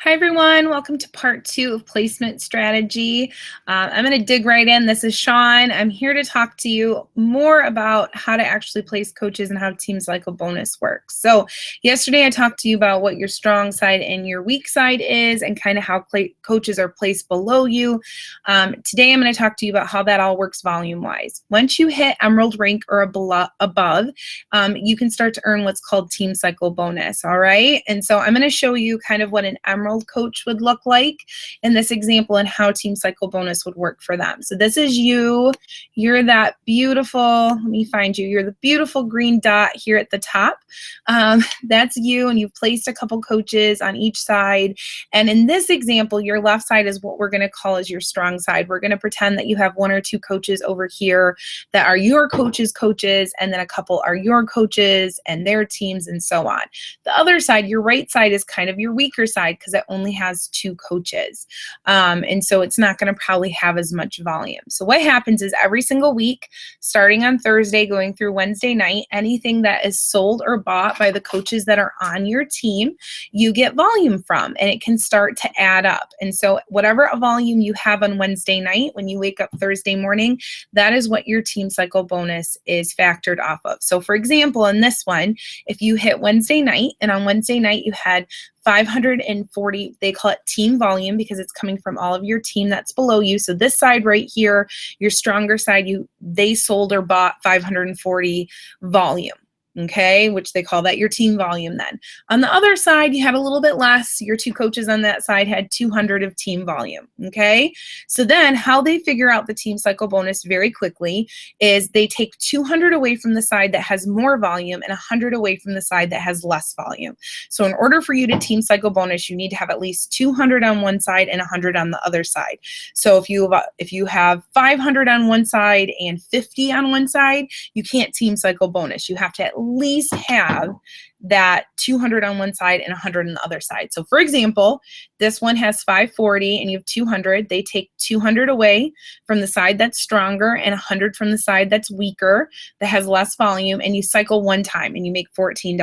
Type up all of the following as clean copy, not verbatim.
Hi everyone, welcome to part 2 of placement strategy. I'm going to dig right in. This is Sean. I'm here to talk to you more about how to actually place coaches and how Team Cycle Bonus works. So yesterday I talked to you about what your strong side and your weak side is and kind of how coaches are placed below you. Today I'm going to talk to you about how that all works volume-wise. Once you hit Emerald rank or above, you can start to earn what's called Team Cycle Bonus, all right? And so I'm going to show you kind of what an Emerald coach would look like in this example and how Team Cycle Bonus would work for them. So this is you. You're that beautiful, let me find you. You're the beautiful green dot here at the top. That's you, and you've placed a couple coaches on each side. And in this example, your left side is what we're going to call as your strong side. We're going to pretend that you have one or two coaches over here that are your coaches' coaches, and then a couple are your coaches and their teams and so on. The other side, your right side, is kind of your weaker side because it only has two coaches. And so it's not going to probably have as much volume. So what happens is every single week, starting on Thursday, going through Wednesday night, anything that is sold or bought by the coaches that are on your team, you get volume from, and it can start to add up. And so whatever volume you have on Wednesday night, when you wake up Thursday morning, that is what your Team Cycle Bonus is factored off of. So for example, in this one, if you hit Wednesday night, and on Wednesday night you had 540, they call it team volume because it's coming from all of your team that's below you. So this side right here, your stronger side, they sold or bought 540 volume. Okay, which they call that your team volume then. On the other side, you had a little bit less. Your two coaches on that side had 200 of team volume. Okay, so then how they figure out the Team Cycle Bonus very quickly is they take 200 away from the side that has more volume and 100 away from the side that has less volume. So in order for you to Team Cycle Bonus, you need to have at least 200 on one side and 100 on the other side. So if you have 500 on one side and 50 on one side, you can't Team Cycle Bonus. You have to at least have that 200 on one side and 100 on the other side. So for example, this one has 540 and you have 200. They take 200 away from the side that's stronger and 100 from the side that's weaker, that has less volume, and you cycle one time and you make $14.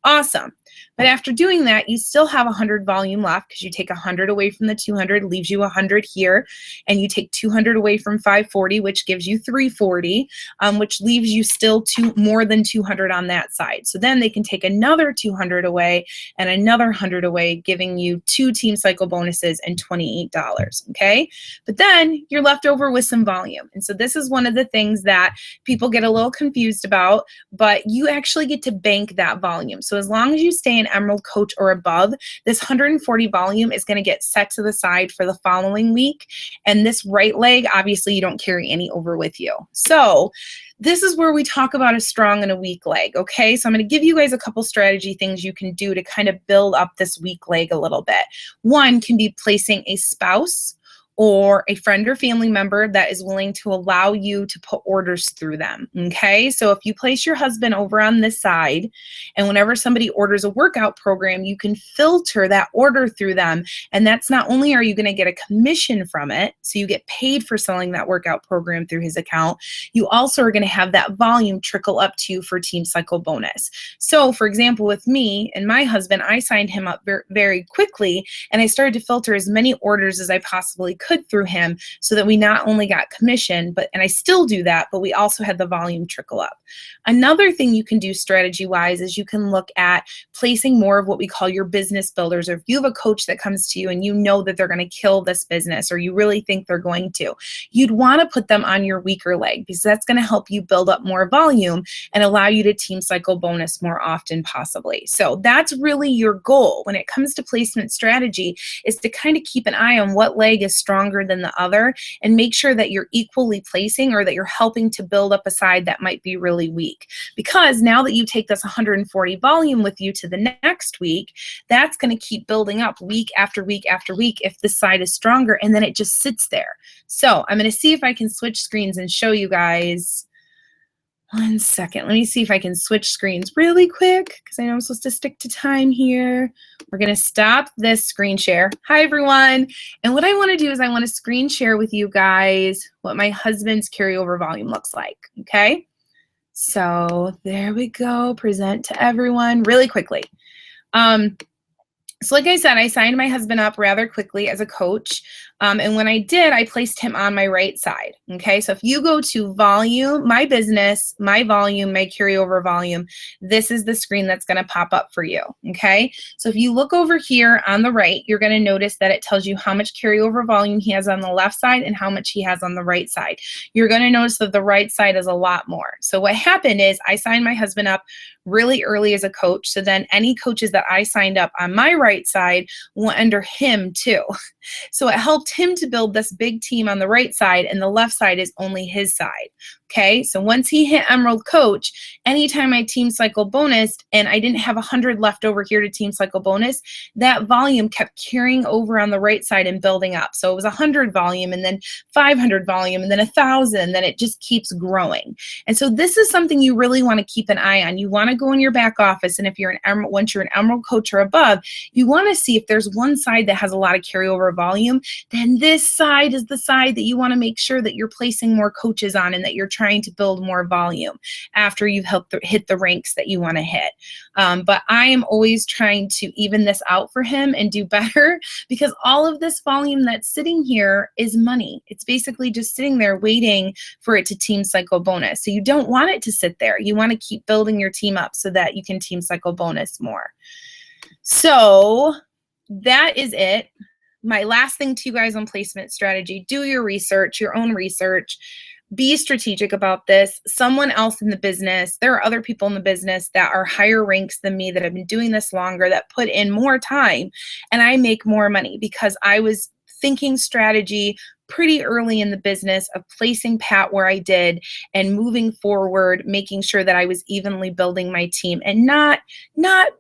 Awesome. But after doing that, you still have 100 volume left because you take 100 away from the 200, leaves you 100 here, and you take 200 away from 540, which gives you 340, which leaves you still more than 200 on that side. So then they can take another 200 away and another 100 away, giving you 2 Team Cycle Bonuses and $28, okay? But then you're left over with some volume. And so this is one of the things that people get a little confused about, but you actually get to bank that volume. So as long as you stay in Emerald Coach or above, this 140 volume is going to get set to the side for the following week. And this right leg, obviously you don't carry any over with you. So this is where we talk about a strong and a weak leg, okay? So I'm going to give you guys a couple strategy things you can do to kind of build up this weak leg a little bit. One can be placing a spouse or a friend or family member that is willing to allow you to put orders through them, okay? So if you place your husband over on this side, and whenever somebody orders a workout program, you can filter that order through them, and that's not only are you gonna get a commission from it, so you get paid for selling that workout program through his account, you also are gonna have that volume trickle up to you for Team Cycle Bonus. So for example, with me and my husband, I signed him up very quickly, and I started to filter as many orders as I possibly could through him so that we not only got commission, and I still do that, but we also had the volume trickle up. Another thing you can do strategy-wise is you can look at placing more of what we call your business builders, or if you have a coach that comes to you and you know that they're going to kill this business or you really think they're going to, you'd want to put them on your weaker leg because that's going to help you build up more volume and allow you to Team Cycle Bonus more often possibly. So that's really your goal when it comes to placement strategy, is to kind of keep an eye on what leg is stronger than the other and make sure that you're equally placing or that you're helping to build up a side that might be really weak. Because now that you take this 140 volume with you to the next week, that's going to keep building up week after week after week if the side is stronger, and then it just sits there. So I'm going to see if I can switch screens and show you guys. One second. Let me see if I can switch screens really quick because I know I'm supposed to stick to time here. We're going to stop this screen share. Hi, everyone. And what I want to do is I want to screen share with you guys what my husband's carryover volume looks like, okay? So there we go. Present to everyone really quickly. So like I said, I signed my husband up rather quickly as a coach. And when I did, I placed him on my right side. Okay. So if you go to volume, my business, my volume, my carryover volume, this is the screen that's going to pop up for you. Okay. So if you look over here on the right, you're going to notice that it tells you how much carryover volume he has on the left side and how much he has on the right side. You're going to notice that the right side is a lot more. So what happened is I signed my husband up really early as a coach. So then any coaches that I signed up on my right side went under him too. So it helped him to build this big team on the right side, and the left side is only his side. Okay, so once he hit Emerald Coach, anytime I team cycle bonused and I didn't have 100 left over here to team cycle bonus, that volume kept carrying over on the right side and building up. So it was 100 volume, and then 500 volume, and then 1,000, and then it just keeps growing. And so this is something you really want to keep an eye on. You want to go in your back office, and if you're an Emerald, once you're an Emerald Coach or above, you want to see if there's one side that has a lot of carryover volume, then this side is the side that you want to make sure that you're placing more coaches on and that you're trying to build more volume after you've hit the ranks that you want to hit. But I am always trying to even this out for him and do better, because all of this volume that's sitting here is money. It's basically just sitting there waiting for it to team cycle bonus. So you don't want it to sit there. You want to keep building your team up so that you can team cycle bonus more. So that is it. My last thing to you guys on placement strategy: do your research, your own research. Be strategic about this. Someone else in the business, there are other people in the business that are higher ranks than me that have been doing this longer, that put in more time, and I make more money because I was thinking strategy pretty early in the business of placing Pat where I did and moving forward, making sure that I was evenly building my team and not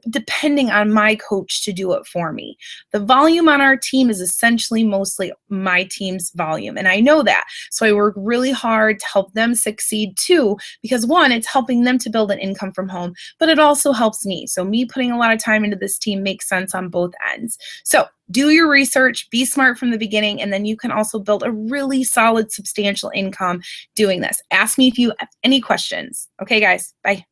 depending on my coach to do it for me. The volume on our team is essentially mostly my team's volume, and I know that. So I work really hard to help them succeed too, because one, it's helping them to build an income from home, but it also helps me. So me putting a lot of time into this team makes sense on both ends. So do your research, be smart from the beginning, and then you can also build a really solid, substantial income doing this. Ask me if you have any questions. Okay, guys, bye.